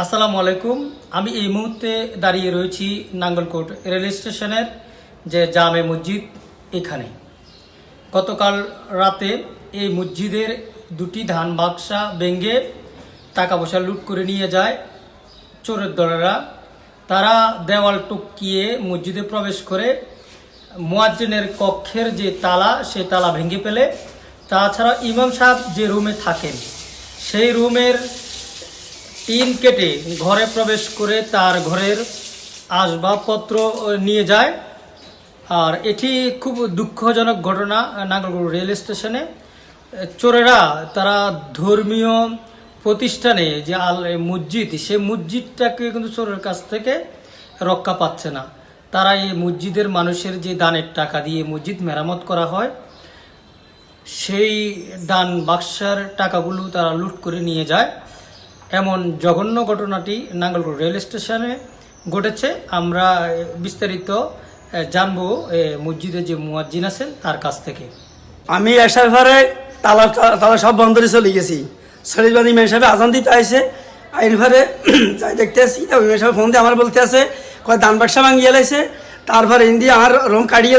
আসসালামু আলাইকুম। আমি এই মুহূর্তে দাঁড়িয়ে রয়েছি নাঙ্গলকোট রেল স্টেশনের যে জামে মসজিদ এখানে। গতকাল রাতে এই মসজিদের দুটি ধান বাক্সা ভেঙে টাকা পয়সা লুট করে নিয়ে যায় চোরের দলেরা। তারা দেওয়াল টপকিয়ে মসজিদে প্রবেশ করে মুয়াজ্জিনের কক্ষের যে তালা সে তালা ভেঙে ফেলে। তাছাড়া ইমাম সাহেব যে রুমে থাকেন সেই রুমের টিন কেটে ঘরে প্রবেশ করে তার ঘরের আসবাবপত্র নিয়ে যায়। আর এটি খুব দুঃখজনক ঘটনা। নাঙ্গলকোট রেল স্টেশনে চোরেরা তারা ধর্মীয় প্রতিষ্ঠানে যে মসজিদ, সে মসজিদটাকে কিন্তু চোরের কাছ থেকে রক্ষা পাচ্ছে না। তারা এই মসজিদের মানুষের যে দানের টাকা দিয়ে মসজিদ মেরামত করা হয় সেই দান বাক্সার টাকাগুলো তারা লুট করে নিয়ে যায়। এমন জঘন্য ঘটনাটি নাঙ্গলকোট রেল স্টেশনে ঘটেছে। আমরা বিস্তারিত জানবো মসজিদে যে মুয়াজ্জিন আছেন তার কাছ থেকে। আমি আসার পরে তালা তালা সব বন্ধ করে চলে গেছি। সরিজবাদী মেয়ে সাহেব আজান দিতে আসে, আইন ঘরে যাই দেখতে আসি, মেয়ে সাহেব ফোন দিয়ে আমার বলতে আছে কয় দান বাক্সা ভাঙিয়ে লাইছে, তারপরে ইন্দি আমার রুম কাটিয়ে